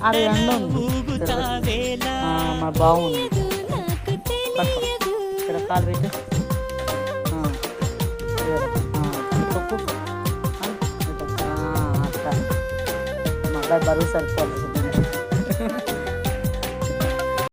ఆడ ఎండ ఉంది మా బాగుంది ఇక్కడ కాలు పెట్టు అట్లా మా అబ్బాయి బరువు సరిపోతుంది